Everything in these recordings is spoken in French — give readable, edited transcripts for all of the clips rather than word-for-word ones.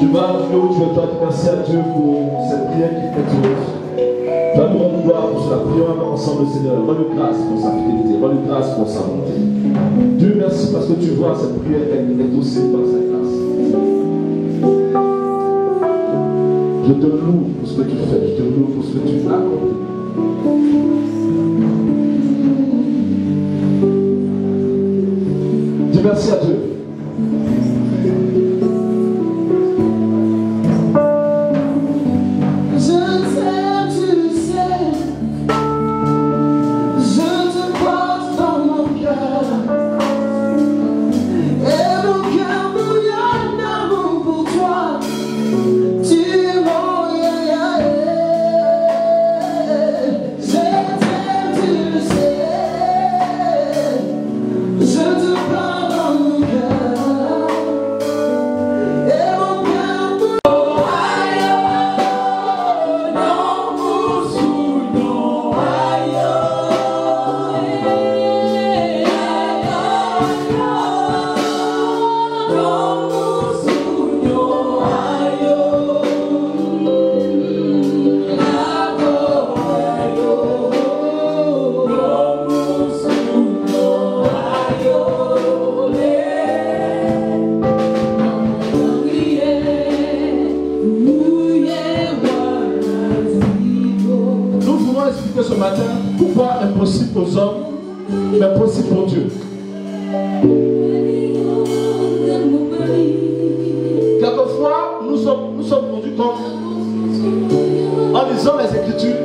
Tu vas là où tu es, toi, merci à Dieu pour cette prière qui est faite. Toi, nous rendons gloire pour cela. Prions ensemble, Seigneur. Rends-lui grâce pour sa fidélité. Rends-lui grâce pour sa bonté. Dieu merci parce que tu vois cette prière est exaucée par sa grâce. Je te loue pour ce que tu fais. Je te loue pour ce que tu as accompli. Dis merci à Dieu. Ce matin, pourquoi impossible aux hommes, mais possible pour Dieu. Quelquefois, nous sommes rendus compte, en lisant les Écritures,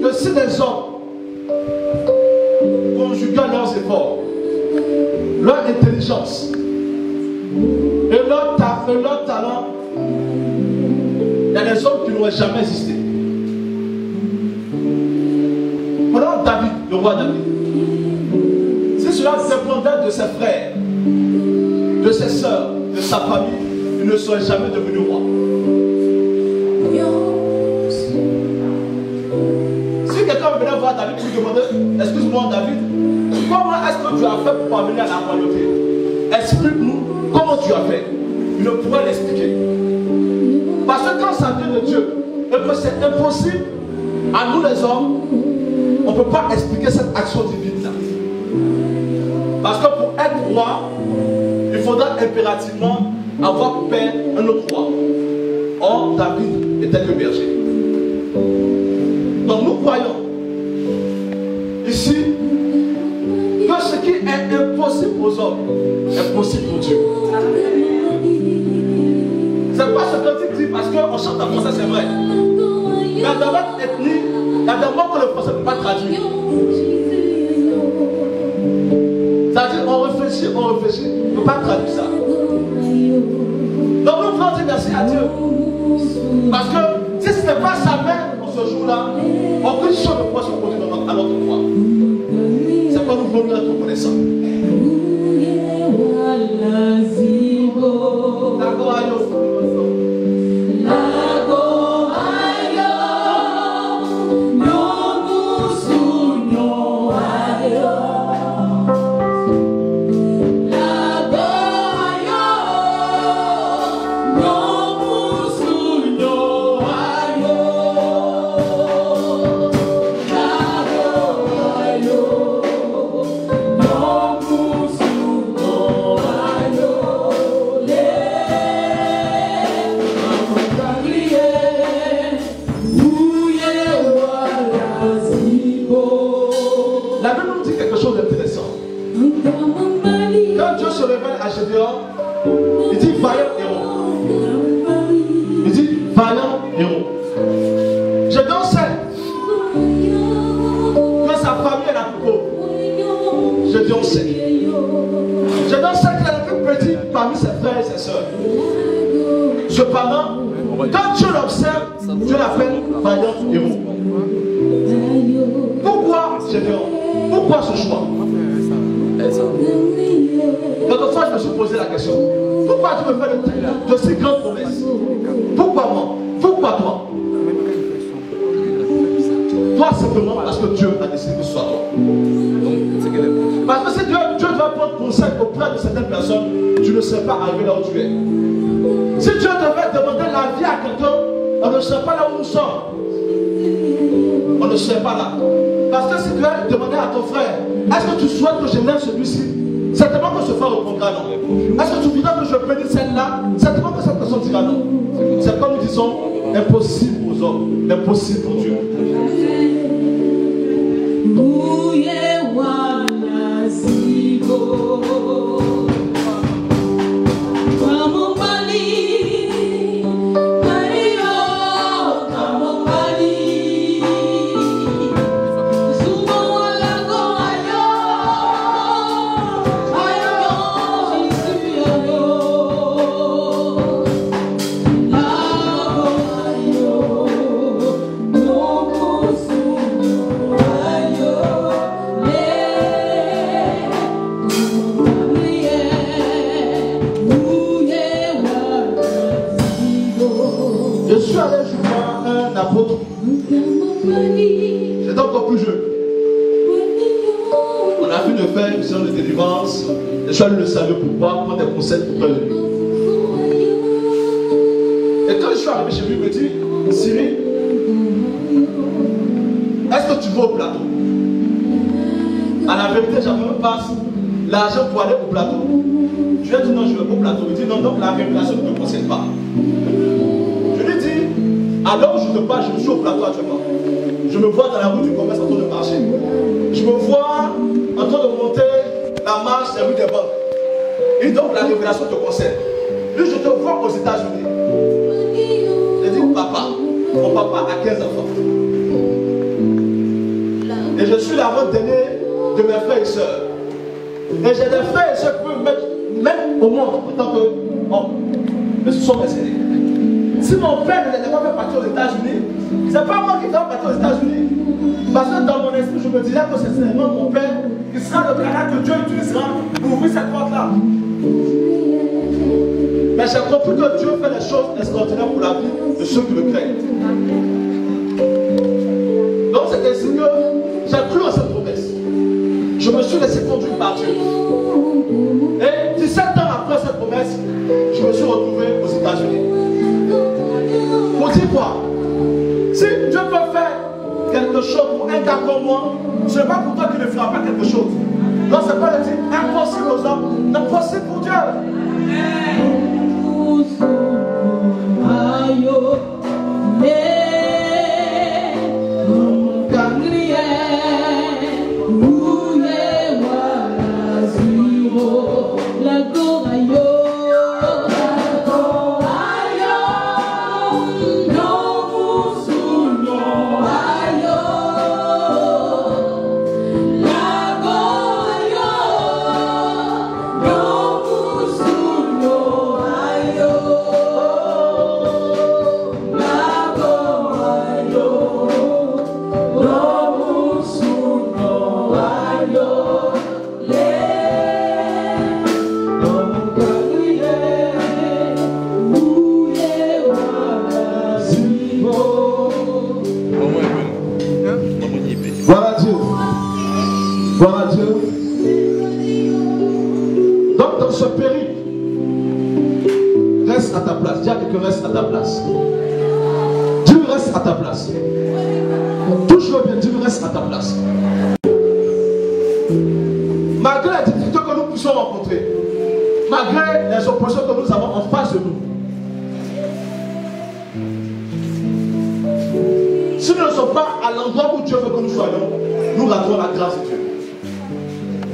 que si les hommes conjuguaient leurs efforts, leur intelligence et leur talent, il y a des hommes qui n'auraient jamais existé. Prenons David, le roi David. Si cela dépendait de ses frères, de ses soeurs, de sa famille, il ne serait jamais devenu roi. Si quelqu'un venait voir David pour lui demander, excuse-moi David, comment est-ce que tu as fait pour parvenir à la royauté? Explique-nous comment tu as fait. Il ne pourrait l'expliquer. Parce que quand ça vient de Dieu, et que c'est impossible à nous les hommes, on ne peut pas expliquer cette action divine-là. Parce que pour être roi, il faudra impérativement avoir pour père un autre roi. Or, David était que berger. Donc nous croyons ici que ce qui est impossible aux hommes est possible pour Dieu. C'est pas ce que tu dis parce qu'on chante en français, c'est vrai. Mais dans notre ethnie, il y a des mots que le français ne peut pas traduire. C'est-à-dire, on réfléchit, on ne peut pas traduire ça. Donc nous voulons dire merci à Dieu. Parce que si ce n'est pas sa main en ce jour-là, aucune chose ne pourra se produire à notre droit. C'est quoi nous voulons être reconnaissants. D'accord, quand Dieu se révèle à Gédéon, il dit vaillant héros. Il dit vaillant héros. Gédéon sait que sa famille est la plus pauvre. Gédéon sait. Gédéon sait qu'il est le plus petit parmi ses frères et ses sœurs. Cependant, quand Dieu l'observe, Dieu l'appelle vaillant héros. Pourquoi Gédéon? Pourquoi ce choix? Quelquefois, je me suis posé la question. Pourquoi tu me fais de si grandes promesses? Pourquoi moi? Pourquoi toi? simplement parce que Dieu a décidé que ce soit toi. Parce que si Dieu doit prendre conseil auprès de certaines personnes, tu ne serais pas arrivé là où tu es. Si Dieu devait demander la vie à quelqu'un, on ne serait pas là où nous sommes. On ne serait pas là. Parce que si tu devais demander à ton frère, est-ce que tu souhaites que je lève celui-ci? Certainement que ce frère répondra non. Est-ce que tu voudrais que je bénisse celle-là? Certainement que cette personne dira non. C'est comme nous disons, impossible aux hommes, impossible pour Dieu. J'étais encore plus jeune. On a vu de faire une séance de délivrance. Et je suis allé le saluer pour voir, prendre des conseils pour lui. Et quand je suis arrivé chez lui, il me dit, Cyril, est-ce que tu vas au plateau? À la vérité, j'avais même pas l'argent pour aller au plateau. Je lui ai dit non, je vais au plateau. Il me dit non, donc la révélation ne te concerne pas. Je lui ai dit, alors je te parle, je suis au plateau actuellement. Je me vois dans la rue du commerce en train de marcher. Je me vois en train de monter la marche des rues des banques. Et donc la révélation te concerne. Lui, je te vois aux États-Unis. J'ai dit, papa, mon papa a 15 enfants. Et je suis l'avant-dernier de mes frères et sœurs. Et j'ai des frères et sœurs qui peuvent me mettre même au monde en tant que homme. Mais ce sont mes aînés. Si mon père ne l'était pas fait partir aux États-Unis, c'est pas moi qui vais partir aux États-Unis. Parce que dans mon esprit, je me disais que c'est seulement mon père qui sera le canal que Dieu utilisera pour ouvrir cette porte-là. Mais j'ai compris que Dieu fait des choses extraordinaires pour la vie de ceux qui le craignent. Donc c'est ainsi que j'ai cru à cette promesse. Je me suis laissé conduire par Dieu. Et 17 ans après cette promesse, je me suis retrouvé aux États-Unis. Pour dire quoi? Si Dieu peut faire quelque chose pour un gars comme moi, ce n'est pas pour toi qu'il ne fera pas quelque chose. Donc c'est pas le dire impossible aux hommes, impossible pour Dieu. Gloire à Dieu. Donc dans ce périple, reste à ta place. Dis à quelqu'un, reste à ta place. Dieu reste à ta place. Touche-le bien, Dieu reste à ta place. Malgré les difficultés que nous puissions rencontrer, malgré les oppositions que nous avons en face de nous, si nous ne sommes pas à l'endroit où Dieu veut que nous soyons, nous ratons la grâce de Dieu.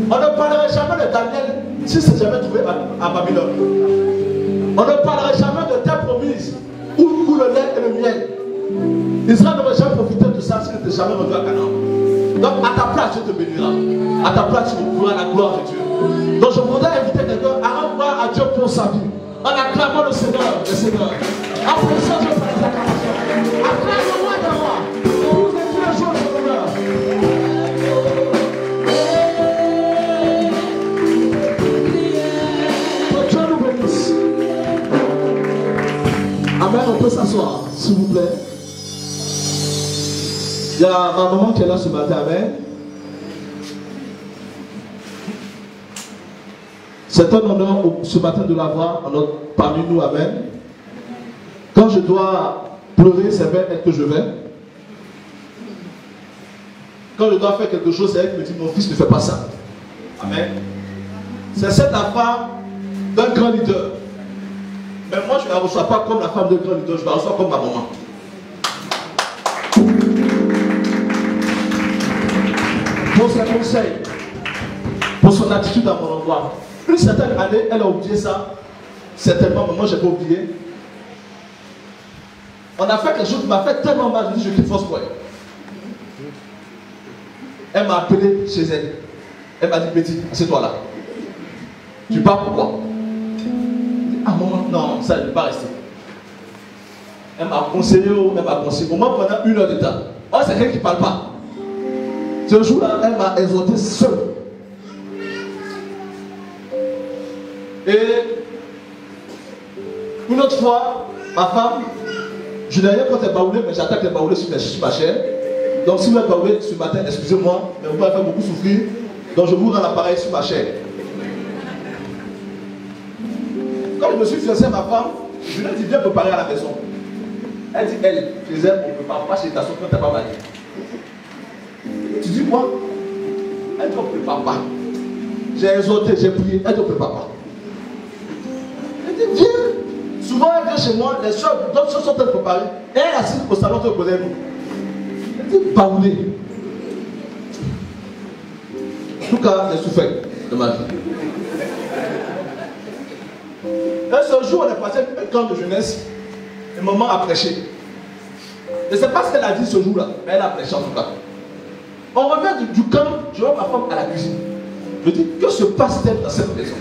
On ne parlerait jamais de Daniel si c'est jamais trouvé à Babylone. On ne parlerait jamais de terre promise où coule le lait et le miel. Israël n'aurait jamais profité de ça s'il n'était jamais rendu à Canaan. Donc à ta place, Dieu te bénira. À ta place, tu trouveras la gloire de Dieu. Donc je voudrais inviter quelqu'un à rendre gloire à Dieu pour sa vie. En acclamant le Seigneur, le Seigneur. Applaudissons Dieu pour les acclamations. Acclame-moi de moi. Pour tous les jours de l'honneur. Amen, on peut s'asseoir, s'il vous plaît. Il y a ma maman qui est là ce matin, amen. C'est un honneur ce matin de l'avoir parmi nous, amen. Quand je dois pleurer, c'est vers elle que je vais. Quand je dois faire quelque chose, c'est elle qui me dit, mon fils ne fait pas ça. Amen. C'est cette femme d'un grand leader. Mais moi, je ne la reçois pas comme la femme d'un grand leader, je la reçois comme ma maman. Pour ses conseils, pour son attitude à mon endroit. Une certaine année, elle a oublié ça. Certainement, mais moi, je n'ai pas oublié. On a fait quelque chose qui m'a fait tellement mal, je dis, je quitte Force Point. Elle m'a appelé chez elle. Elle m'a dit, Petit, assieds-toi là. Tu pars pourquoi? Ah, maman, non, ça, je ne vais pas rester. Elle m'a conseillé, elle m'a conseillé. Au moins pendant 1 heure de temps. Oh, c'est quelqu'un qui ne parle pas. Ce jour-là, elle m'a exhorté seule. Et une autre fois, ma femme, je n'ai rien contre les baoulés, mais j'attaque les baoulés sur ma chair. Donc si vous êtes baoulé ce matin, excusez-moi, mais vous m'avez fait beaucoup souffrir. Donc je vous rends l'appareil sur ma chair. Quand je me suis fiancé à ma femme, je lui ai dit, viens préparer à la maison. Elle dit, elle, chez elle, on ne prépare pas chez ta soeur quand tu n'es pas marié. Tu dis quoi? Elle dit, on ne prépare pas. J'ai exhorté, j'ai prié, elle dit, on ne prépare pas. Elle dit, viens. Souvent, elle vient chez moi, les soeurs, d'autres soeurs sont préparées. Elle est assise au salon de côté de nous. Elle dit, baoulé. En tout cas, j'ai souffert de ma vie. Un seul jour, on est passé un camp de jeunesse. Et maman a prêché. Je ne sais pas ce qu'elle a dit ce jour-là, mais elle a prêché en tout cas. On revient du camp, je vois ma femme à la cuisine. Je dis, que se passe-t-il dans cette maison?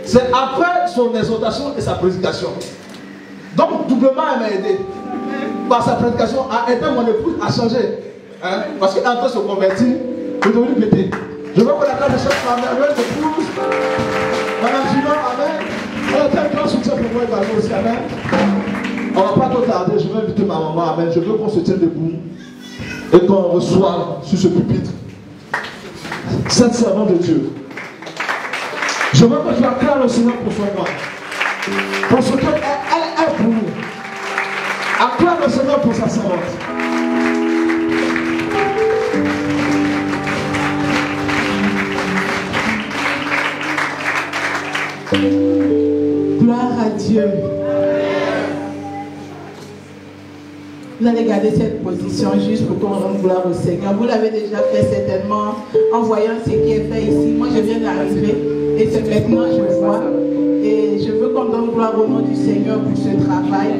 C'est après son exhortation et sa prédication. Donc, doublement, elle m'a aidé. Par sa prédication, a aidé mon épouse à changer. Hein? Parce qu'elle est en train de se convertir, je devenu péter. Je veux qu'on accorde de cette femme, elle épouse. Madame Gillon, amen. Elle a un grand soutien pour moi également aussi, amen. On ne va pas trop tarder, je vais inviter ma maman, amen. Je veux qu'on se tienne debout et qu'on reçoive sur ce pupitre cette servante de Dieu. Je veux que tu acclames le Seigneur pour son roi. Pour ce qu'elle est pour nous. Acclame le Seigneur pour sa servante. Gloire à Dieu. Vous allez garder cette position juste pour qu'on rende gloire au Seigneur. Vous l'avez déjà fait certainement en voyant ce qui est fait ici. Moi, je viens d'arriver et c'est maintenant que je vois. Et je veux qu'on donne gloire au nom du Seigneur pour ce travail.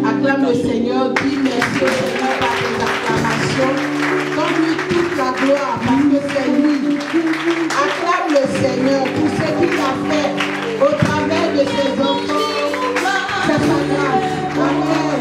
Acclame le Seigneur, dis merci au Seigneur par tes acclamations. Donne-lui toute la gloire parce que c'est lui. Acclame le Seigneur pour ce qu'il a fait au travers de ses enfants. C'est sa grâce. Amen.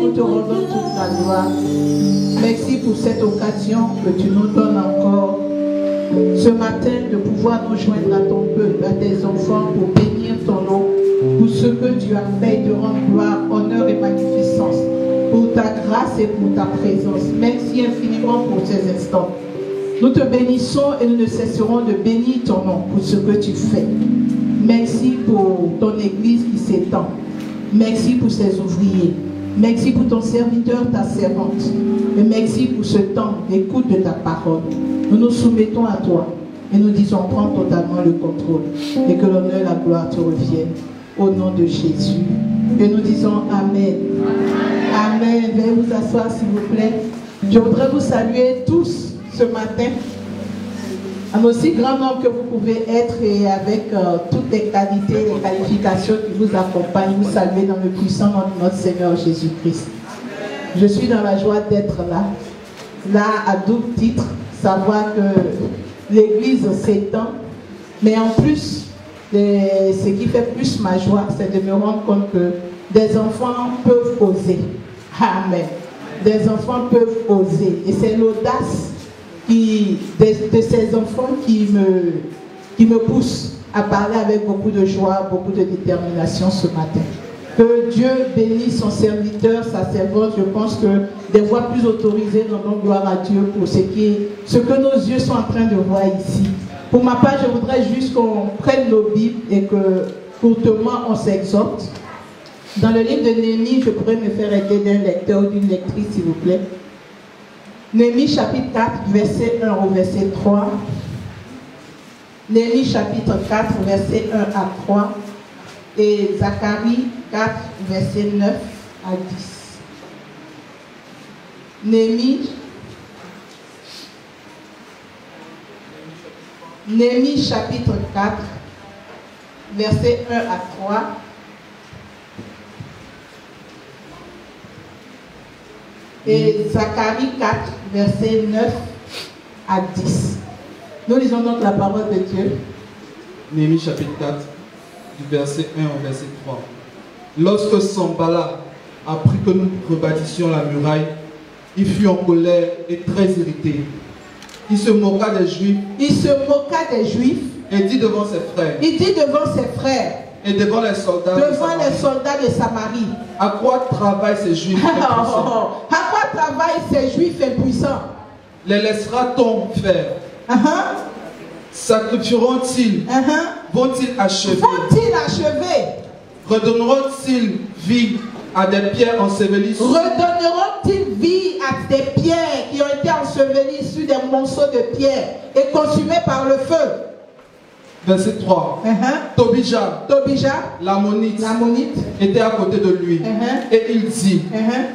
Nous te rendons toute la gloire. Merci pour cette occasion que tu nous donnes encore ce matin de pouvoir nous joindre à ton peuple, à tes enfants pour bénir ton nom, pour ce que tu as fait, de rendre gloire, honneur et magnificence, pour ta grâce et pour ta présence. Merci infiniment pour ces instants. Nous te bénissons et nous ne cesserons de bénir ton nom pour ce que tu fais. Merci pour ton église qui s'étend. Merci pour ses ouvriers. Merci pour ton serviteur, ta servante. Et merci pour ce temps d'écoute de ta parole. Nous nous soumettons à toi et nous disons prends totalement le contrôle et que l'honneur et la gloire te reviennent au nom de Jésus. Et nous disons Amen. Amen. Veuillez vous asseoir s'il vous plaît. Je voudrais vous saluer tous ce matin. Un aussi grand nombre que vous pouvez être et avec toutes les qualités et les qualifications qui vous accompagnent, vous saluez dans le puissant nom de notre Seigneur Jésus-Christ. Je suis dans la joie d'être là. Là, à double titre, savoir que l'église s'étend, mais en plus, ce qui fait plus ma joie, c'est de me rendre compte que des enfants peuvent oser. Amen. Des enfants peuvent oser. Et c'est l'audace de ces enfants qui me pousse à parler avec beaucoup de joie, beaucoup de détermination ce matin. Que Dieu bénisse son serviteur, sa servante. Je pense que des voix plus autorisées rendons gloire à Dieu pour ce que nos yeux sont en train de voir ici. Pour ma part, je voudrais juste qu'on prenne nos Bibles et que courtement on s'exhorte. Dans le livre de Néhémie, je pourrais me faire aider d'un lecteur ou d'une lectrice, s'il vous plaît. Néhémie chapitre 4, verset 1 au verset 3. Néhémie chapitre 4, verset 1 à 3. Et Zacharie 4, verset 9 à 10. Néhémie chapitre 4, verset 1 à 3. Et Zacharie 4, verset 9 à 10. Nous lisons donc la parole de Dieu. Néhémie chapitre 4, du verset 1 au verset 3. Lorsque Sanballat apprit que nous rebâtissions la muraille, il fut en colère et très irrité. Il se moqua des Juifs. Et dit devant ses frères. Et devant les soldats. De Samarie. À quoi travaillent ces Juifs impuissants? À quoi travaillent ces Juifs impuissants? Les laissera-t-on faire? Sacrifieront-ils? Vont-ils achever? Redonneront-ils vie à des pierres ensevelies? Redonneront-ils vie à des pierres qui ont été ensevelies sur des monceaux de pierres et consumées par le feu? Verset 3. Tobija, l'ammonite, était à côté de lui. Et il dit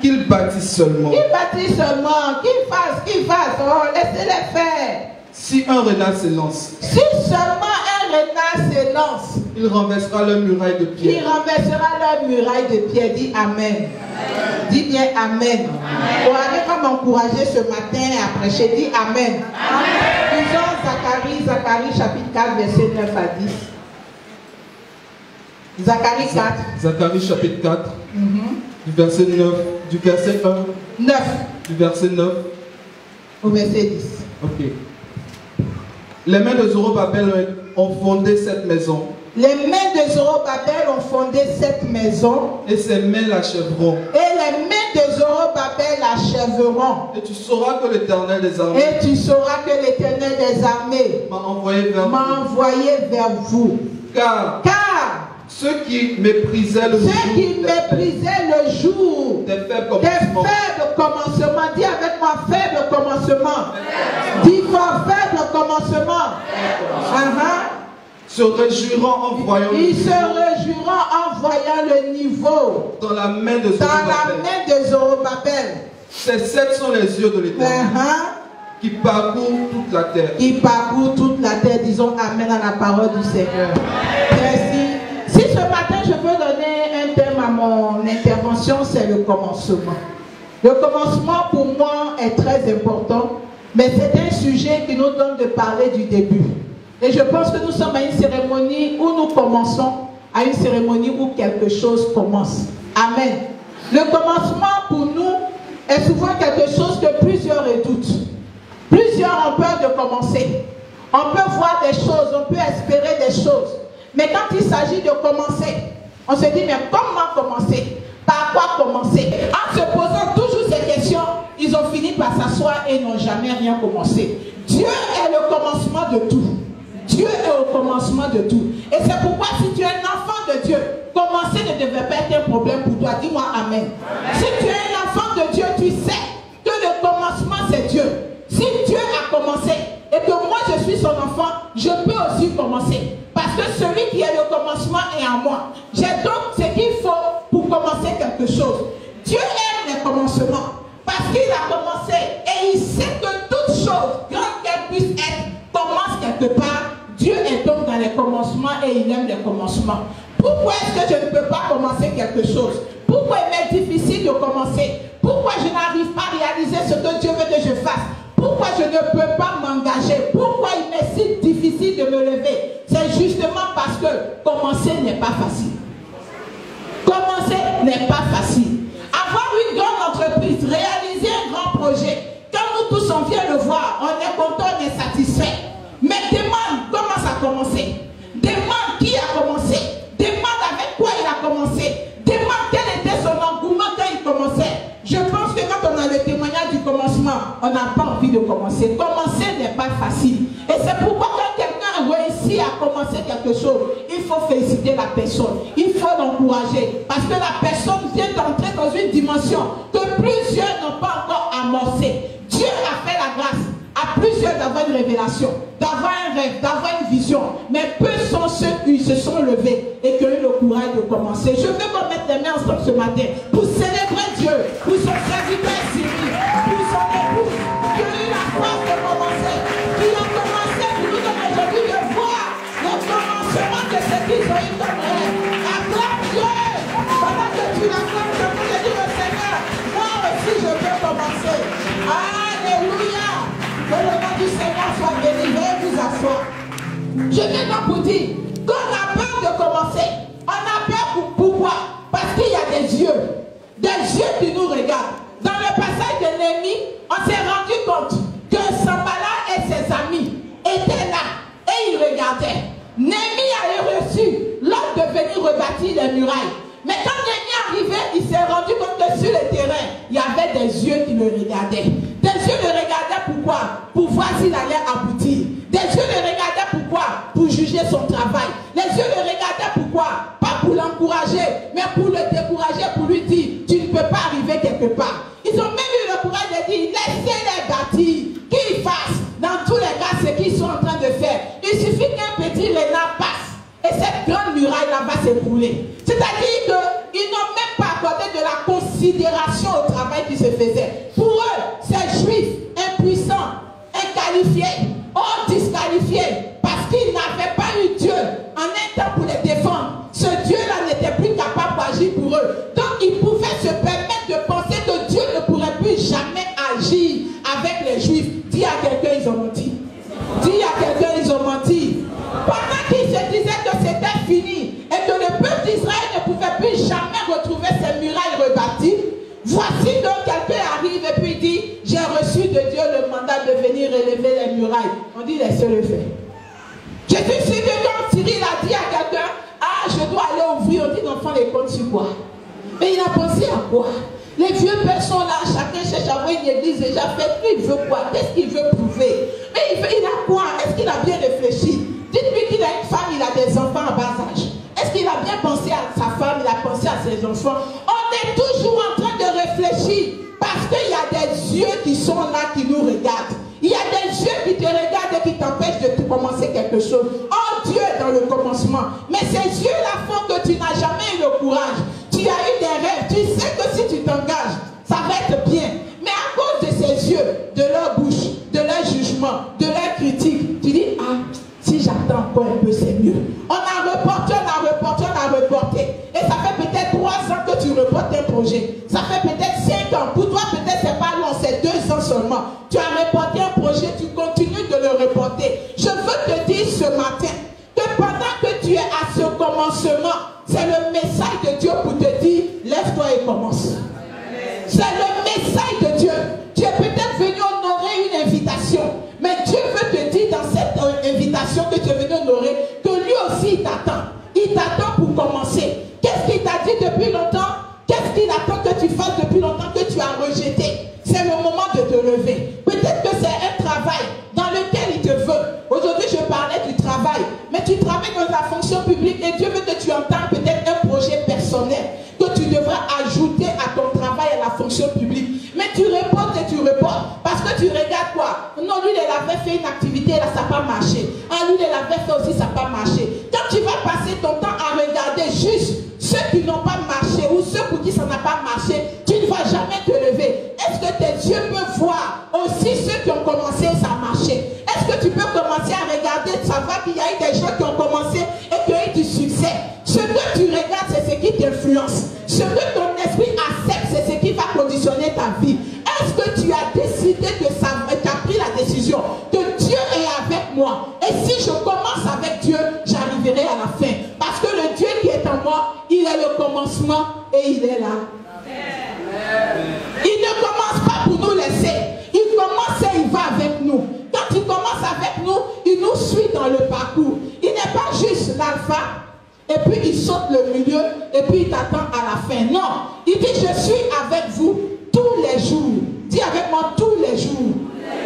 qu'il bâtisse seulement. Qu'il fasse. Oh, laissez-les faire. Si un renard se lance. Si seulement un renard se lance. Il renversera leur muraille de pierre. Dis Amen. Dis bien Amen. Vous avez comme encouragé ce matin à prêcher. Dis Amen. Lisons Zacharie chapitre 4, verset 9 à 10. Zacharie chapitre 4. Du verset 9. Du verset 1. 9. Du verset 9. Au verset 10. Ok. Les mains de Zorobabel ont fondé cette maison. Et ses mains l'achèveront. Et tu sauras que l'Éternel des armées m'a envoyé vers vous. Car ceux qui méprisaient le jour des faibles commencements. Dis avec moi, faible commencement. Dis moi, faible commencement. Se réjouiront en voyant le niveau dans la main de Zorobabel. Ces sept sont les yeux de l'Éternel qui parcourent toute la terre. Disons Amen à la parole du Seigneur. Merci. Si ce matin je peux donner un thème à mon intervention, c'est le commencement. Le commencement pour moi est très important, mais c'est un sujet qui nous donne de parler du début. Et je pense que nous sommes à une cérémonie où nous commençons, à une cérémonie où quelque chose commence. Amen. Le commencement pour nous est souvent quelque chose que plusieurs redoutent. Plusieurs ont peur de commencer. On peut voir des choses, on peut espérer des choses. Mais quand il s'agit de commencer, on se dit, mais comment commencer? Par quoi commencer? En se posant toujours ces questions, ils ont fini par s'asseoir et n'ont jamais rien commencé. Dieu est le commencement de tout. Dieu est au commencement de tout. Et c'est pourquoi si tu es un enfant de Dieu, commencer ne devrait pas être un problème pour toi. Dis-moi Amen. Si tu es un enfant de Dieu, tu sais que le commencement c'est Dieu. Si Dieu a commencé et que moi je suis son enfant, je peux aussi commencer. Parce que celui qui est le commencement est en moi. J'ai donc ce qu'il faut pour commencer quelque chose. Dieu aime les commencements. Parce qu'il a commencé et il sait que toute chose, grande qu'elle puisse être, commence quelque part. Dieu est donc dans les commencements et il aime les commencements. Pourquoi est-ce que je ne peux pas commencer quelque chose? Pourquoi il m'est difficile de commencer? Pourquoi je n'arrive pas à réaliser ce que Dieu veut que je fasse? Pourquoi je ne peux pas m'engager? Pourquoi il m'est commencer n'est pas facile. Commencer n'est pas facile. Avoir une grande entreprise, réaliser un grand projet, quand nous tous on vient le voir, on est content, on est satisfait. Mais demande comment ça a commencé. Demande qui a commencé. Demande avec quoi il a commencé. Demande quel était son engouement quand il commençait. Je pense que quand on a le témoignage du commencement, on n'a pas envie de commencer. Commencer n'est pas facile. Et c'est pourquoi quand quelqu'un réussit à commencer quelque chose, il faut féliciter la personne. Il faut l'encourager. Parce que la personne vient d'entrer dans une dimension que plusieurs n'ont pas encore amorcée. Dieu a fait la grâce à plusieurs d'avoir une révélation, d'avoir un rêve, d'avoir une vision. Mais peu sont ceux qui se sont levés et qui ont eu le courage de commencer. Je veux qu'on mette les mains ensemble ce matin pour célébrer Dieu, pour son serviteur Cyril, pour son épouse, qui ont eu la force de commencer, qui ont commencé pour nous donner aujourd'hui de voir le commencement de ce qu'ils ont eu comme rêve. Acclame Dieu! Pendant que tu l'acclames, je peux te dire au Seigneur, moi aussi je peux commencer. Alléluia! Que le nom du Seigneur soit béni. Veuillez vous asseoir. Je viens donc pour dire qu'on a peur de commencer. On a peur pourquoi? Parce qu'il y a des yeux qui nous regardent. Dans le passage de Néhémie, on s'est rendu compte que Sanballat et ses amis étaient là et ils regardaient. Néhémie avait reçu l'ordre de venir rebâtir les murailles. Mais quand Néhémie arrivait, il s'est rendu compte que sur le terrain, il y avait des yeux qui le regardaient. Des yeux le regardaient pourquoi? Pour voir s'il allait aboutir. Des yeux le regardaient pourquoi? Pour juger son travail. Les yeux le regardaient pourquoi? Pas pour l'encourager, mais pour le décourager, pour lui dire, tu ne peux pas arriver quelque part. Ils ont même eu le courage de dire, laissez-les bâtir, qu'ils fassent dans tous les cas ce qu'ils sont en train de faire. Il suffit qu'un petit renard passe et cette grande muraille-là va s'écrouler. C'est-à-dire qu'ils n'ont même pas accordé de la considération au travail qui se faisait. Pour eux, ces juifs impuissants, inqualifiés, disqualifiés, parce qu'ils n'avaient pas eu Dieu en un temps pour les défendre. Ce Dieu-là n'était plus capable d'agir pour eux. Donc ils pouvaient se permettre de penser que Dieu ne pourrait plus jamais agir avec les juifs. Dis à quelqu'un, ils ont menti. Dis à quelqu'un, ils ont menti. Pendant qu'ils se disaient que c'était fini et que le peuple d'Israël ne pouvait plus jamais retrouver ses murailles rebâties, voici donc quelqu'un arrive et puis dit, j'ai reçu de Dieu le mandat de venir élever les murailles. On dit, laissez-le faire. Je suis sûr que quand Cyril a dit à quelqu'un, ah, je dois aller ouvrir, on dit, l'enfant les compte sur quoi? Mais il a pensé à quoi? Les vieux pères sont là, chacun cherche à avoir une église déjà faite. Lui, il veut quoi? Qu'est-ce qu'il veut prouver? Mais il a quoi? Est-ce qu'il a bien réfléchi? Dites-lui qu'il a une femme, il a des enfants à bas âge. Est-ce qu'il a bien pensé à sa femme, il a pensé à ses enfants? On est toujours en train de réfléchir parce qu'il y a des yeux qui sont là, qui nous regardent. Il y a des yeux qui te regardent et qui t'empêchent de commencer quelque chose. Oh, Dieu est dans le commencement. Mais ces yeux-là font que tu n'as jamais eu le courage. Tu as eu des rêves. Tu sais que si tu t'engages, ça va être bien. Mais à cause de ces yeux, de leur bouche, de leur jugement, de leur critique, tu dis, ah, si j'attends encore un peu, c'est mieux. On a reporté, Et ça fait peut-être 3 ans que tu reportes un projet. Ça fait peut-être 5 ans. Pour toi, peut-être c'est pas long, c'est 2 ans seulement. Tu as reporté un projet, tu continues de le reporter. Je veux te dire ce matin que pendant que tu es à ce commencement, c'est le message de Dieu pour te dire, lève-toi et commence. C'est le message de Dieu. Tu es peut-être venu honorer une invitation, mais Dieu veut te dire dans cette invitation que tu es venu honorer, que lui aussi il t'attend. Il t'attend pour commencer. Qu'est-ce qu'il t'a dit depuis longtemps? Qu'est-ce qu'il attend que tu fasses depuis longtemps que tu as rejeté? C'est le moment de te lever. Peut-être que c'est un travail dans lequel il te veut. Aujourd'hui, je parlais du travail, mais tu travailles dans la fonction publique et Dieu veut que tu entends peut-être un projet personnel que tu devras ajouter à ton travail à la fonction publique. Mais tu reportes et tu reportes parce que tu regardes quoi? Non, lui, il avait fait une activité, là, ça n'a pas marché. Ah, lui, il avait fait aussi, ça n'a pas marché. Quand tu vas passer ton temps à regarder juste ceux qui n'ont pas marché ou ceux pour qui ça n'a pas marché, tu ne vas jamais te lever. Est-ce que tes yeux peuvent voir aussi ceux qui ont commencé et ça a marché? Est-ce que tu peux commencer à regarder, savoir qu'il y a eu des gens qui ont commencé et qui ont eu du succès? Ce que tu regardes, c'est ce qui t'influence. Ce que ton esprit accepte, c'est ce qui va conditionner ta vie. Est-ce que tu as décidé de savoir, tu as pris la décision que Dieu est avec moi? Et si je commence avec Dieu, commencement et il est là. Il ne commence pas pour nous laisser. Il commence et il va avec nous. Quand il commence avec nous, il nous suit dans le parcours. Il n'est pas juste l'alpha, et puis il saute le milieu, et puis il t'attend à la fin. Non, il dit je suis avec vous tous les jours. Dis avec moi tous les jours.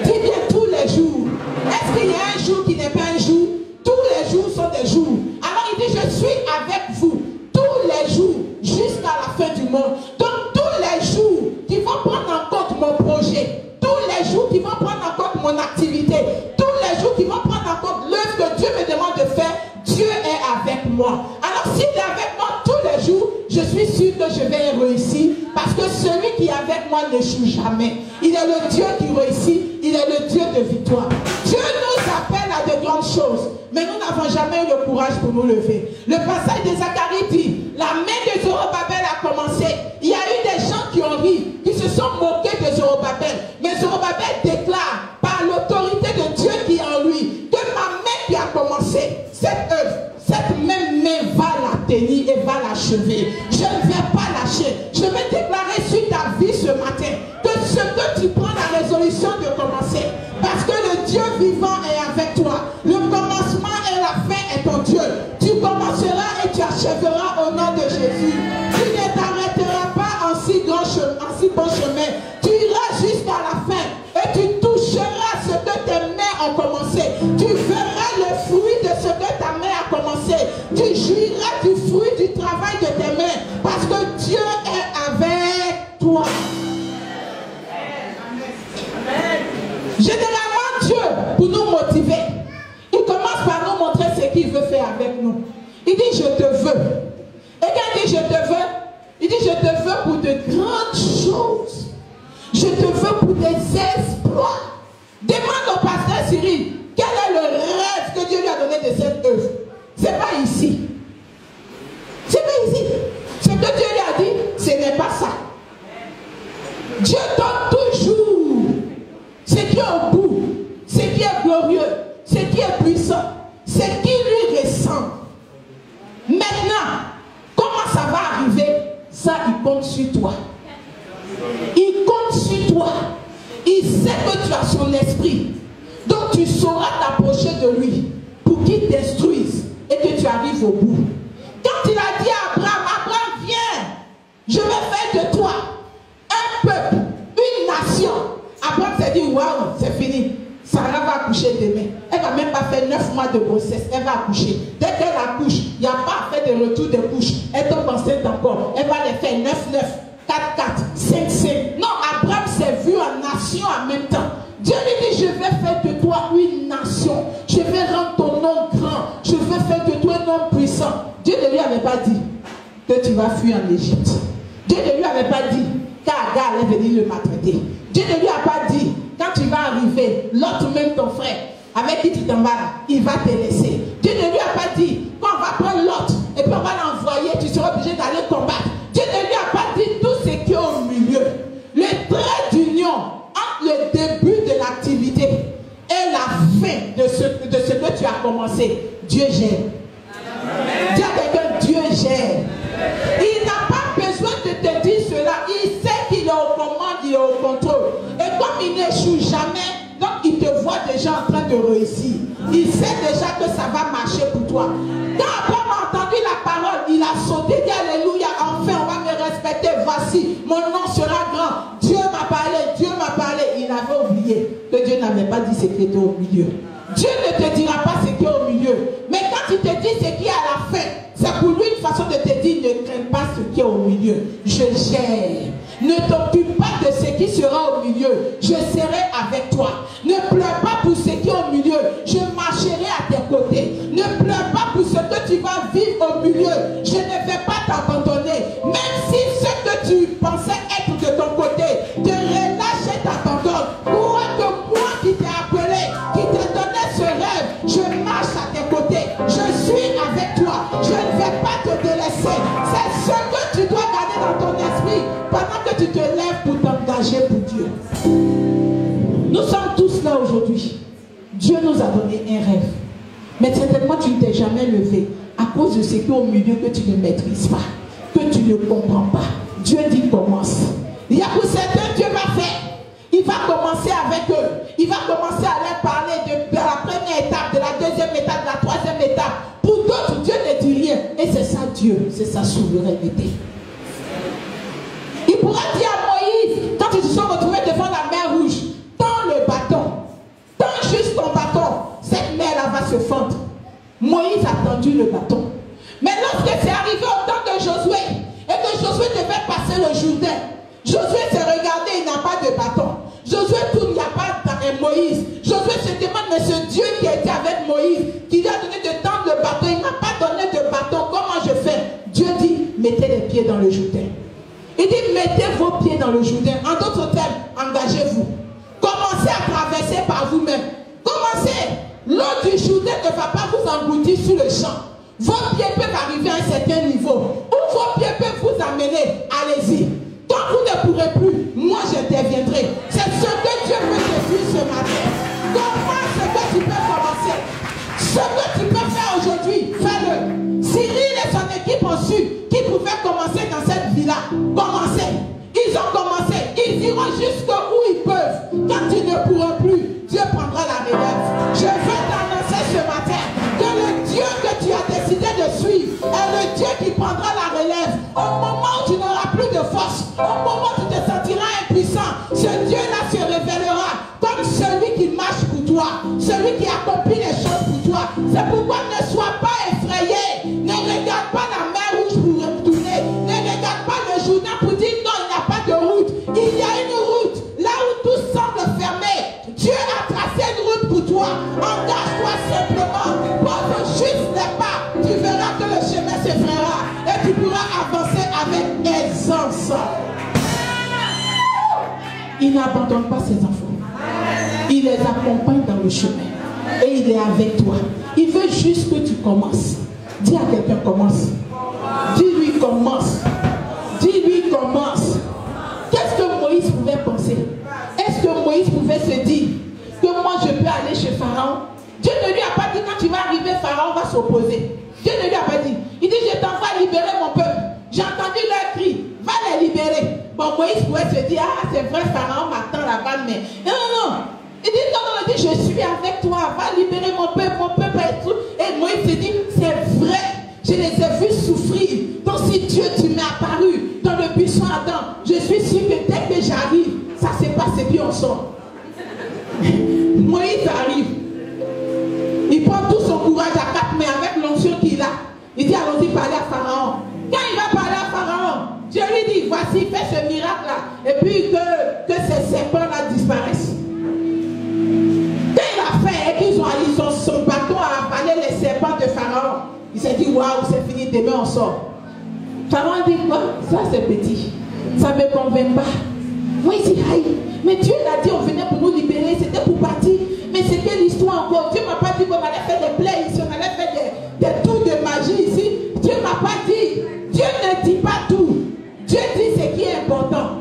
Dis bien tous les jours. Est-ce qu'il y a un jour qui n'est pas un jour? Tous les jours sont des jours. Alors il dit je suis avec vous tous les jours jusqu'à la fin du monde. Donc tous les jours qui vont prendre en compte mon projet, tous les jours qui vont prendre en compte mon activité, tous les jours qui vont prendre en compte l'œuvre que Dieu me demande de faire, Dieu est avec moi. Alors s'il est avec moi tous les jours, je suis sûr que je vais réussir parce que celui qui est avec moi n'échoue jamais. Il est le Dieu qui réussit, il est le Dieu de victoire. Dieu nous appelle à de grandes choses, mais nous n'avons jamais eu le courage pour nous lever. Le passage de Zacharie dit, la main de Zorobabel a commencé. Il y a eu des gens qui ont ri, qui se sont moqués de Zorobabel. Mais Zorobabel déclare, par l'autorité de Dieu qui est en lui, que ma main qui a commencé cette œuvre, cette même main va la tenir et va l'achever. Je ne vais pas lâcher. Je vais déclarer sur ta vie ce matin que ce que tu prends la résolution de commencer, parce que le Dieu vivant est avec toi. Le commencement et la fin est ton Dieu. Tu commenceras et tu achèveras au nom de Jésus. Tu ne t'arrêteras pas en si bon chemin. Tu iras jusqu'à la fin et tu toucheras ce que tes mains ont commencé. Tu verras le fruit de ce que ta main a commencé. Tu jouiras du fruit du travail de tes mains parce que Dieu est avec toi. Généralement, Dieu, pour nous motiver, il commence par nous montrer ce qu'il veut faire avec nous. Il dit, je te veux. Et quand il dit, je te veux, il dit, je te veux pour de grandes choses. Je te veux pour des exploits. Demande au pasteur Cyril, quel est le rêve que Dieu lui a donné de cette œuvre? Ce n'est pas ici. Ce n'est pas ici. Ce que Dieu lui a dit, ce n'est pas ça. Dieu donne toujours ce qui est au bout, ce qui est glorieux, ce qui est puissant, ce qui lui ressemble. Maintenant, comment ça va arriver? Ça, il compte sur toi. Il compte sur toi. Il sait que tu as son esprit. Donc tu sauras t'approcher de lui pour qu'il détruise et que tu arrives au bout. Quand il a dit à Abraham, Abraham, viens, je vais faire de toi un peuple, une nation. Abraham s'est dit, waouh, c'est fini. Sarah va accoucher demain. Elle ne va même pas faire 9 mois de grossesse. Elle va accoucher. Dès qu'elle accouche, il n'y a pas à faire de retour de couche. Elle tombe enceinte encore. Elle va les faire 9-9, 4-4, 5-5. Non, Abraham s'est vu en nation en même temps. Dieu lui dit, je vais faire de toi une nation. Je vais rendre ton nom grand. Je vais faire de toi un homme puissant. Dieu ne lui avait pas dit que tu vas fuir en Égypte. Dieu ne lui avait pas dit qu'Agar allait venir le maltraiter. Dieu ne lui a pas dit, quand tu vas arriver, l'autre même ton frère, avec qui tu t'en vas là, il va te laisser. Dieu ne lui a pas dit, quand on va prendre l'autre, et puis on va l'envoyer, tu seras obligé d'aller combattre. Dieu ne lui a pas dit tout ce qui est au milieu. Le trait d'union entre le début de l'activité et la fin de ce que tu as commencé, Dieu gère. Dis à quelqu'un, Dieu gère. Il n'a pas besoin de te dire cela. Il sait qu'il est au commande, il est au contrôle. Et comme il n'échoue jamais, donc il te voit déjà en train de réussir. Il sait déjà que ça va marcher pour toi. Quand Abraham a entendu la parole, il a sauté, dit alléluia, enfin on va me respecter. Voici, mon nom sera grand. Dieu m'a parlé, Dieu m'a parlé. Il avait oublié que Dieu n'avait pas dit ce qui était au milieu. Dieu ne te dira pas ce qui est au milieu. Mais quand il te dit ce qui est à la fin, c'est pour lui une façon de te dire, ne crains pas ce qui est au milieu. Je gère. Ne t'occupe pas de ce qui sera au milieu. Je serai avec toi. Ne pleure pas pour ce qui est au milieu. Je marcherai à tes côtés. Ne pleure pas pour ce que tu vas vivre au milieu. Je ne vais pas t'abandonner. Même si ce que tu pensais être de ton côté te relâche et t'abandonne. Crois que moi qui t'ai appelé, qui t'ai donné ce rêve, je marche à tes côtés. Je suis avec toi. Je ne vais pas te délaisser. C'est ce que tu dois garder dans ton esprit pendant que tu te lèves pour t'engager pour Dieu. Nous sommes tous là aujourd'hui. Dieu nous a donné un rêve. Mais certainement tu ne t'es jamais levé à cause de ce qui est au milieu que tu ne maîtrises pas. que tu ne comprends pas. Dieu dit commence. Il y a pour certains, Dieu va faire. Il va commencer avec eux. Il va commencer à leur parler de la première étape, de la deuxième étape, de la troisième étape. Pour d'autres, Dieu ne dit rien. Et c'est ça Dieu, c'est sa souveraineté. Il pourra dire à Moïse, quand ils se sont retrouvés devant la mer rouge, tends le bâton. Tends juste ton bâton. Cette mer-là va se fendre. Moïse a tendu le bâton. Mais lorsque c'est arrivé au temps de Josué, et que Josué devait passer le Jourdain, Josué s'est regardé, il n'a pas de bâton. Josué tourne, il n'y a pas de Moïse. Josué se demande, mais ce Dieu qui était avec Moïse, qui lui a donné de tendre le bâton, il ne m'a pas donné de bâton, comment je fais? Dieu dit, mettez les pieds dans le Jourdain. Il dit, mettez vos pieds dans le Jourdain. En d'autres termes, engagez-vous. Commencez à traverser par vous-même. Commencez. L'eau du Jourdain ne va pas vous engloutir sur le champ. Vos pieds peuvent arriver à un certain niveau. Où vos pieds peuvent vous amener, allez-y. Quand vous ne pourrez plus, moi j'interviendrai. C'est ce que Dieu peut te dire ce matin. Comment ce que tu peux commencer? Ce que tu peux faire aujourd'hui, fais-le. Cyril et son équipe ont su qu'ils pouvaient commencer dans cette vie-là. Commencez. Ils ont commencé. Ils iront jusqu'où ils peuvent. Quand ils ne pourront plus, Dieu prendra la relève. Je veux t'annoncer ce matin que le Dieu que tu as décidé de suivre est le Dieu qui prendra la relève. Au moment où tu n'auras plus de force, au moment où tu te sentiras impuissant, ce Dieu-là se révélera comme celui qui marche pour toi, celui qui accomplit les choses pour toi. C'est pourquoi ne sois pas effrayé. Ne regarde pas la mer rouge pour retourner. Ne regarde pas le Jourdain pour dire non, il n'y a pas de route. Il y a une route. Là où tout semble fermé, Dieu a tracé une route pour toi. Engage-toi simplement. Pose juste les pas. Tu verras que le chemin se fera. Et tu pourras avancer avec aisance. Il n'abandonne pas ses enfants. Il les accompagne dans le chemin. Et il est avec toi. Il veut juste que tu commences. Dis à quelqu'un commence. Dis-lui commence. Dis-lui commence. Qu'est-ce que Moïse pouvait penser? Est-ce que Moïse pouvait se dire que moi je peux aller chez Pharaon? Dieu ne lui a pas dit quand tu vas arriver, Pharaon va s'opposer. Dieu ne lui a pas dit. Il dit je t'envoie libérer mon peuple. J'ai entendu leur cri. Va les libérer. Bon, Moïse pouvait se dire ah c'est vrai, Pharaon m'attend là-bas, mais non, non, non. Il dit non, non, il dit je suis avec toi. Va libérer mon peuple et tout. Et Moïse se dit c'est vrai. Je les ai vus souffrir. Donc si Dieu tu m'es apparu dans le buisson Adam, je suis sûr que dès que j'arrive, ça se passe et puis on sort. Moïse arrive. Il prend tout son courage à 4 mains avec l'onction qu'il a. Il dit allons-y parler à Pharaon. Quand il va parler à Pharaon, Dieu lui dit voici fais ce miracle là. Et puis que ces serpents là disparaissent. Quand il a fait et qu'ils ont son bâton à avaler les serpents de Pharaon, il s'est dit waouh c'est fini, demain on sort. Pharaon dit quoi? Ça c'est petit. Ça ne me convainc pas. Moi il dit aïe, mais Dieu l'a dit on venait pour nous libérer, c'était pour partir. Mais c'est quelle histoire encore? Dieu ne m'a pas dit qu'on allait faire des plaies ici, on allait faire des tours de magie ici. Dieu ne m'a pas dit. Dieu ne dit pas tout. Dieu dit ce qui est important.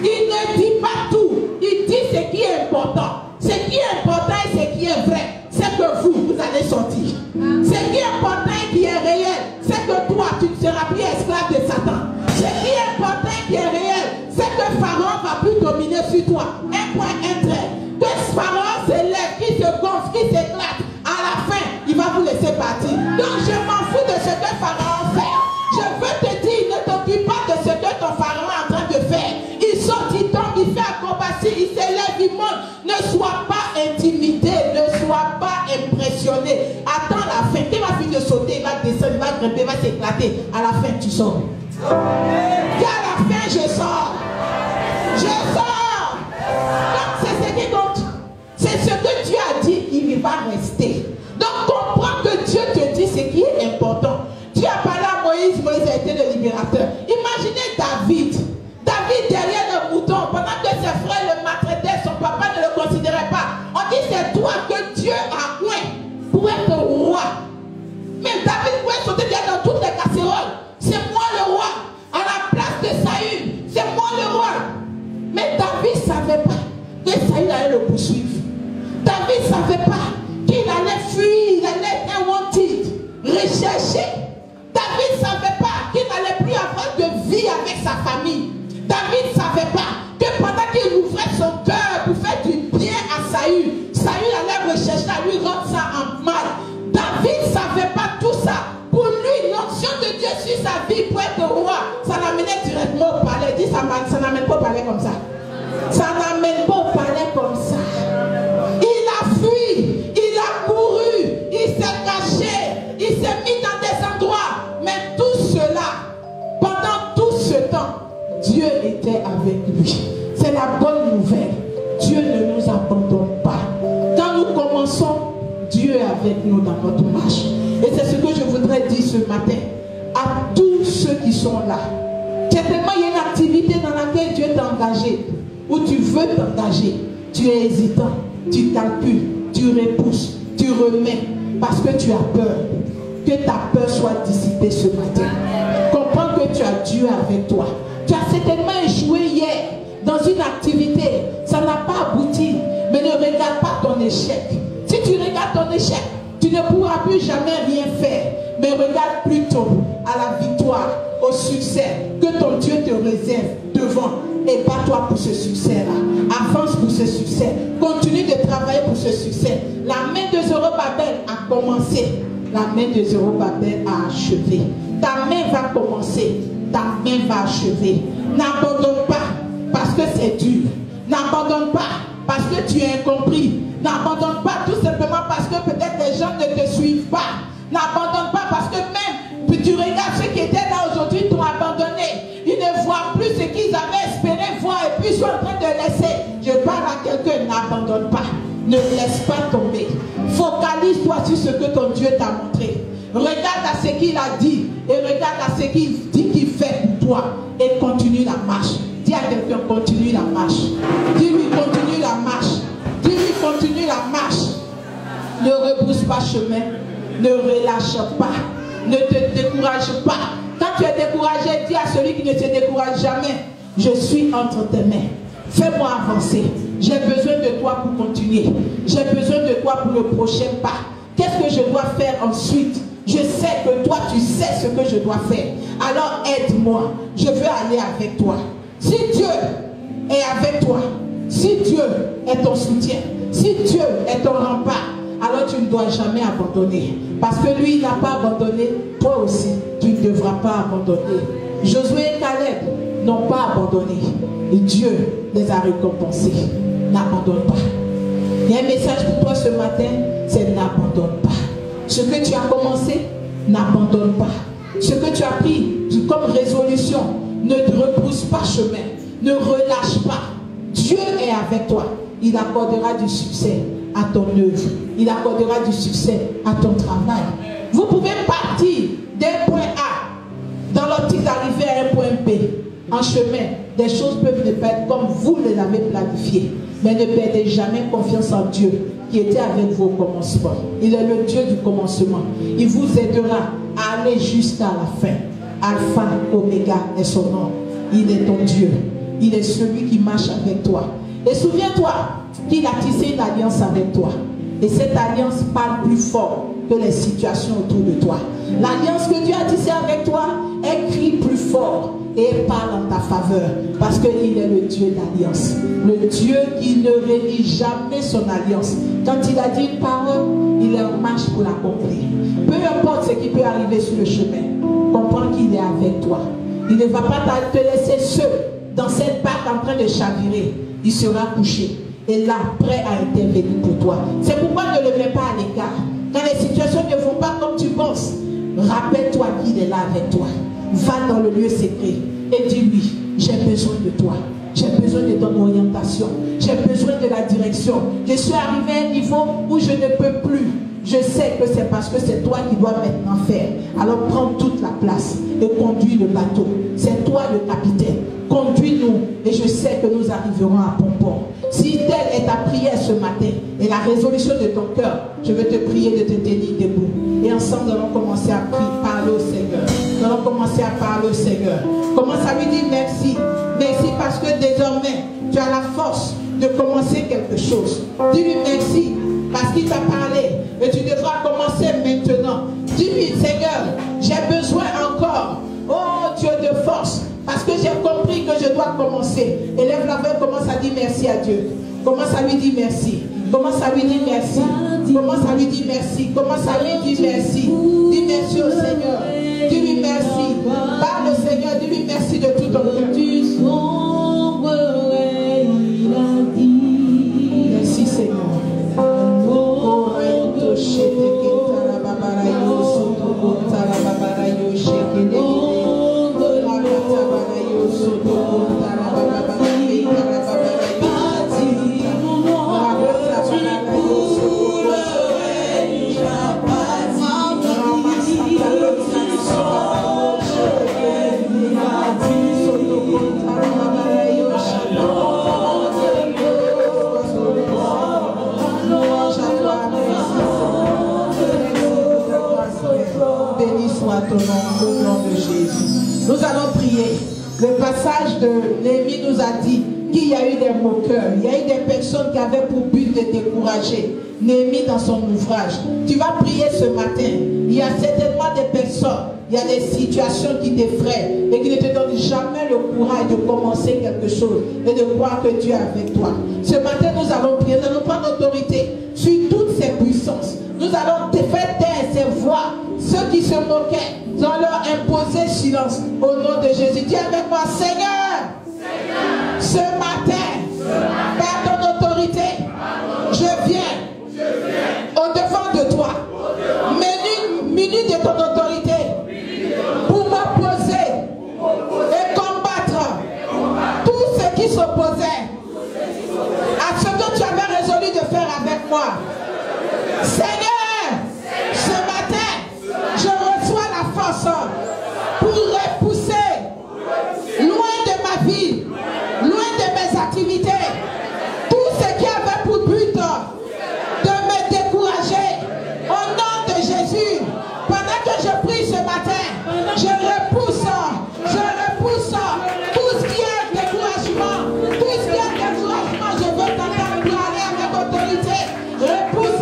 Il ne dit pas tout. Il dit ce qui est important. Ce qui est important et ce qui est vrai, c'est que vous allez sortir. Ce qui est important et qui est réel, c'est que toi, tu ne seras plus esclave de Satan. Ce qui est important et qui est réel, c'est que Pharaon va plus dominer sur toi. Un point, un trait. Que Pharaon s'élève, qui se gonfle, qui s'éclate. À la fin, il va vous laisser partir. Donc je m'en fous de ce que Pharaon fait. Je veux te dire, ne t'occupe pas de ce que ton Pharaon est en train de faire. Il saute, il tombe, il fait acrobatie, il s'élève, il monte. Ne sois pas intimidé, ne sois pas impressionné. Attends la fin. Dès ma fille de sauter, il va descendre, il va grimper, il va s'éclater. À la fin, tu sors. Et à la fin, je sors. Je sors. Donc c'est ce qui compte. C'est ce que Dieu a dit, il va rester. Donc comprends que Dieu te dit ce qui est important. Dieu a parlé à Moïse, Moïse a été le libérateur. Imaginez David. David derrière le mouton, pendant que ses frères le maltraitaient, son papa ne le considérait pas. On dit c'est toi que Dieu a oint pour être roi. Mais David pouvait sauter dans toutes les casseroles. C'est moi le roi. À la place de Saül, c'est moi le roi. Mais David ne savait pas que Saül allait le poursuivre. David ne savait pas qu'il allait fuir, il allait être wanted, recherché. David ne savait pas famille. David ne savait pas que pendant qu'il ouvrait son cœur pour faire du bien à Saül, Saül allait rechercher à lui rendre ça en mal. David ne savait pas tout ça. Pour lui, l'onction de Dieu sur sa vie pour être roi, ça l'amenait directement au palais. Dis, ça n'amène pas au palais comme ça. Ça n'amène pas au palais comme ça. Il a fui, il a couru, il s'est caché, il s'est mis dans des endroits. Mais tout cela, pendant tout ce temps, Dieu était avec lui. C'est la bonne nouvelle. Dieu ne nous abandonne pas. Quand nous commençons, Dieu est avec nous dans notre marche. Et c'est ce que je voudrais dire ce matin à tous ceux qui sont là. Certainement, il y a une activité dans laquelle Dieu t'a engagé, où tu veux t'engager. Tu es hésitant, tu calcules, tu repousses, tu remets, parce que tu as peur. Que ta peur soit dissipée ce matin. Comprends que tu as Dieu avec toi. Tu as certainement échoué hier dans une activité. Ça n'a pas abouti. Mais ne regarde pas ton échec. Si tu regardes ton échec, tu ne pourras plus jamais rien faire. Mais regarde plutôt à la victoire, au succès que ton Dieu te réserve devant. Et bats-toi pour ce succès-là. Avance pour ce succès. Continue de travailler pour ce succès. La main de Zorobabel a commencé. La main de Zorobabel a achevé. Ta main va commencer. Ta main va achever. N'abandonne pas parce que c'est dur. N'abandonne pas parce que tu es incompris. N'abandonne pas tout simplement parce que peut-être les gens ne te suivent pas. N'abandonne pas parce que même tu regardes ceux qui étaient là aujourd'hui t'ont abandonné. Ils ne voient plus ce qu'ils avaient espéré voir et puis ils sont en train de laisser. Je parle à quelqu'un, n'abandonne pas. Ne laisse pas tomber. Focalise-toi sur ce que ton Dieu t'a montré. Regarde à ce qu'il a dit et regarde à ce qu'il dit qu'il fait pour toi et continue la marche. Dis à quelqu'un, continue la marche. Dis-lui, continue la marche. Dis-lui, continue la marche. Ne rebrousse pas chemin. Ne relâche pas. Ne te décourage pas. Quand tu es découragé, dis à celui qui ne te décourage jamais, je suis entre tes mains. Fais-moi avancer. J'ai besoin de toi pour continuer. J'ai besoin de toi pour le prochain pas. Qu'est-ce que je dois faire ensuite? Je sais que toi, tu sais ce que je dois faire. Alors aide-moi. Je veux aller avec toi. Si Dieu est avec toi, si Dieu est ton soutien, si Dieu est ton rempart, alors tu ne dois jamais abandonner. Parce que lui, il n'a pas abandonné. Toi aussi, tu ne devras pas abandonner. Josué et Caleb n'ont pas abandonné. Et Dieu les a récompensés. N'abandonne pas. Il y a un message pour toi ce matin, c'est n'abandonne pas. Ce que tu as commencé, n'abandonne pas. Ce que tu as pris comme résolution, ne te repousse pas chemin. Ne relâche pas. Dieu est avec toi. Il accordera du succès à ton œuvre. Il accordera du succès à ton travail. Vous pouvez partir d'un point A dans l'optique d'arriver à un point B. En chemin, des choses peuvent ne pas être comme vous les avez planifiées. Mais ne perdez jamais confiance en Dieu qui était avec vous au commencement. Il est le Dieu du commencement. Il vous aidera à aller jusqu'à la fin. Alpha, Oméga est son nom. Il est ton Dieu. Il est celui qui marche avec toi. Et souviens-toi qu'il a tissé une alliance avec toi. Et cette alliance parle plus fort que les situations autour de toi. L'alliance que Dieu a tissée avec toi, elle crie plus fort et elle parle en ta faveur. Parce qu'il est le Dieu d'alliance. Le Dieu qui ne rédige jamais son alliance. Quand il a dit une parole, il est en marche pour l'accomplir. Peu importe ce qui peut arriver sur le chemin, comprends qu'il est avec toi. Il ne va pas te laisser seul dans cette barque en train de chavirer. Il sera couché et là, prêt à intervenir pour toi. C'est pourquoi ne le mets pas à l'écart. Quand les situations ne vont pas comme tu penses, rappelle-toi qu'il est là avec toi. Va dans le lieu secret et dis-lui, j'ai besoin de toi. J'ai besoin de ton orientation. J'ai besoin de la direction. Je suis arrivé à un niveau où je ne peux plus. Je sais que c'est parce que c'est toi qui dois maintenant faire. Alors prends toute la place et conduis le bateau. C'est toi le capitaine. Conduis-nous et je sais que nous arriverons à bon port. Si telle est ta prière ce matin et la résolution de ton cœur, je vais te prier de te tenir debout. Et ensemble, nous allons commencer à prier, parler au Seigneur. Nous allons commencer à parler au Seigneur. Commence à lui dire merci. Merci parce que désormais, tu as la force de commencer quelque chose. Dis-lui merci parce qu'il t'a parlé. Et tu devras commencer maintenant. Dis-lui, Seigneur, j'ai besoin encore, oh Dieu de force, parce que j'ai compris appris que je dois commencer. Élève la main, commence à dire merci à Dieu. Commence à lui dire merci. Commence à lui dire merci. Commence à lui dire merci. Commence à lui dire merci. Dis merci au Seigneur. Dis-lui merci. Parle au Seigneur. Dis-lui merci de tout ton cœur. Merci Seigneur. Béni soit ton nom au nom de Jésus. Nous allons prier. Le passage de Néhémie nous a dit qu'il y a eu des moqueurs, il y a eu des personnes qui avaient pour but de décourager Néhémie dans son ouvrage. Tu vas prier ce matin. Il y a certainement des personnes, il y a des situations qui t'effraient et qui ne te donnent jamais le courage de commencer quelque chose et de croire que Dieu est avec toi. Ce matin, nous allons prier, nous allons prendre autorité sur toutes ces puissances. Nous allons te faire taire ces voix. Ceux qui se moquaient, nous allons leur imposer silence au nom de Jésus. Dis avec moi, Seigneur, ce matin, par ton autorité, je viens au-devant de toi, muni de ton autorité, pour m'opposer et combattre tout ce qui s'opposait à ce que tu avais résolu de faire avec moi. Seigneur, ce matin, je reçois la force pour repousser loin de ma vie, loin de mes activités, tout ce qui avait pour but de me décourager. Au nom de Jésus, pendant que je prie ce matin, je repousse tout ce qui est découragement, tout ce qui est découragement. Je veux t'entendre parler avec autorité. Repousse.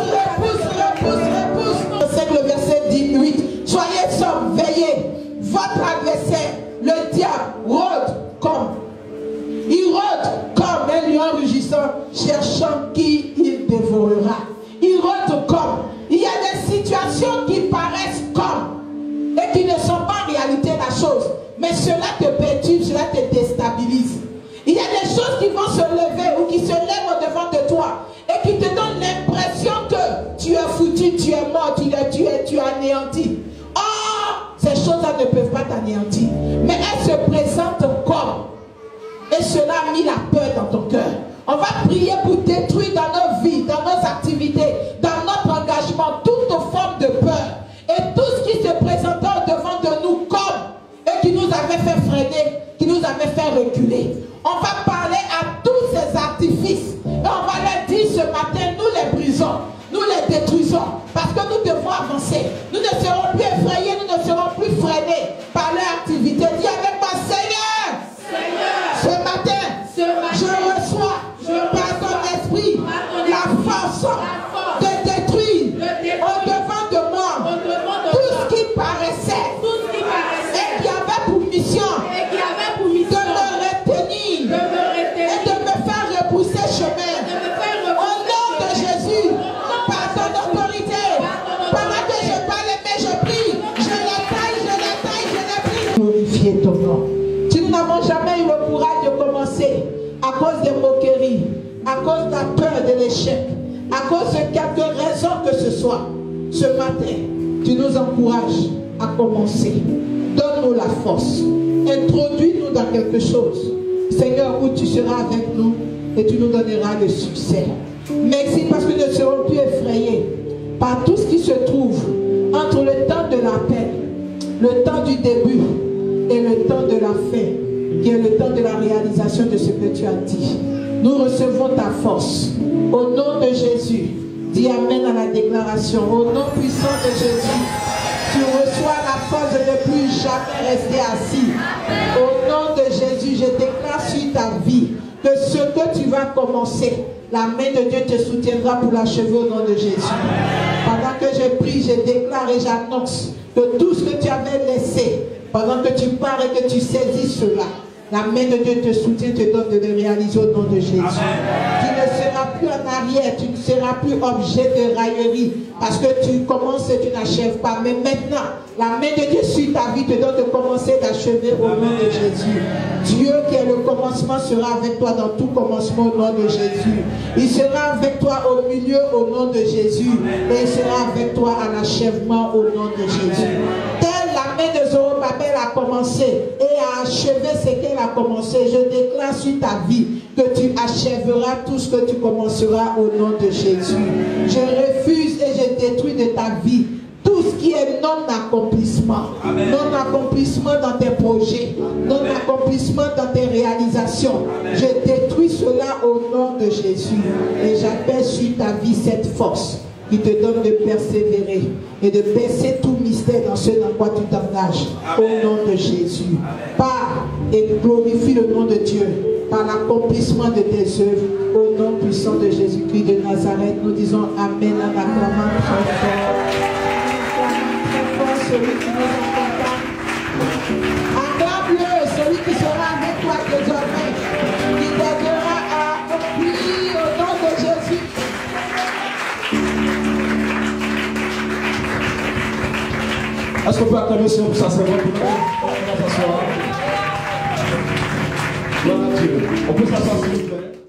C'est le verset 18. Soyez sobres, veillez. Votre adversaire, le diable, rôde comme un lion rugissant, cherchant qui il dévorera. Il rôde comme. Il y a des situations qui paraissent comme et qui ne sont pas en réalité la chose. Mais cela te perturbe, cela te déstabilise. Il y a des choses qui vont se lever ou qui se lèvent au-devant de toi et qui te donnent l'impression que tu es foutu, tu es mort, tu es anéanti. Or, ces choses-là ne peuvent pas t'anéantir. Mais elles se présentent comme. Et cela a mis la peur dans ton cœur. On va prier pour détruire dans nos vies, dans nos activités, dans notre engagement, toute forme de peur. Et tout ce qui se présentait au-devant de nous comme et qui nous avait fait freiner, qui nous avait fait reculer. On va parler à tous ces artifices et on va leur dire ce matin, nous les brisons, nous les détruisons parce que nous devons avancer. Nous ne serons plus effrayés, nous ne serons plus freinés par leur activité. Dis avec moi, Seigneur, ce matin, je reçois par ton esprit la force de détruire au-devant de moi tout ce qui paraissait et qui avait pour mission de me retenir et de me faire repousser chemin. Au nom de Jésus, par ton autorité, pendant que je parle, mais je prie, je les taille. Glorifier ton nom. Si nous n'avons jamais eu le courage de commencer à cause des moqueries, à cause de la peur de l'échec, à cause de quelque raison que ce soit, ce matin, tu nous encourages à commencer. Donne-nous la force. Introduis-nous dans quelque chose. Seigneur, où tu seras avec nous et tu nous donneras le succès. Merci parce que nous ne serons plus effrayés par tout ce qui se trouve entre le temps de l'appel, le temps du début et le temps de la fin, qui est le temps de la réalisation de ce que tu as dit. Nous recevons ta force. Au nom de Jésus, dis Amen à la déclaration. Au nom puissant de Jésus, tu reçois la force de ne plus jamais rester assis. Au nom de Jésus, je déclare sur ta vie que ce que tu vas commencer, la main de Dieu te soutiendra pour l'achever au nom de Jésus. Pendant que je prie, je déclare et j'annonce que tout ce que tu avais laissé, pendant que tu pars et que tu saisis cela, La main de Dieu te soutient, te donne de les réaliser au nom de Jésus. Amen. Tu ne seras plus en arrière, tu ne seras plus objet de raillerie parce que tu commences et tu n'achèves pas. Mais maintenant, la main de Dieu sur ta vie te donne de commencer et d'achever au nom de Jésus. Dieu qui est le commencement sera avec toi dans tout commencement au nom de Jésus. Il sera avec toi au milieu au nom de Jésus. Et il sera avec toi à l'achèvement au nom de Jésus. Telle la main de Zorobabel a commencé et a achevé ce qu'elle a commencé. Je déclare sur ta vie que tu achèveras tout ce que tu commenceras au nom de Jésus. Je refuse et je détruis de ta vie tout ce qui est non-accomplissement. Non-accomplissement dans tes projets. Non-accomplissement dans tes réalisations. Amen. Je détruis cela au nom de Jésus. Et j'appelle sur ta vie cette force qui te donne de persévérer et de percer tout mystère dans ce dans quoi tu t'engages. Au nom de Jésus. Pars et glorifie le nom de Dieu par l'accomplissement de tes œuvres. Au nom puissant de Jésus-Christ de Nazareth, nous disons Amen en acclamant très fort. Celui qui nous accompagne. Acclame-le, celui qui sera avec toi désormais, qui t'aidera à accomplir au nom de Jésus. Est-ce qu'on peut acclamer le Seigneur pour sa servante? On peut s'asseoir. Gloire à Dieu. On peut s'asseoir s'il vous plaît.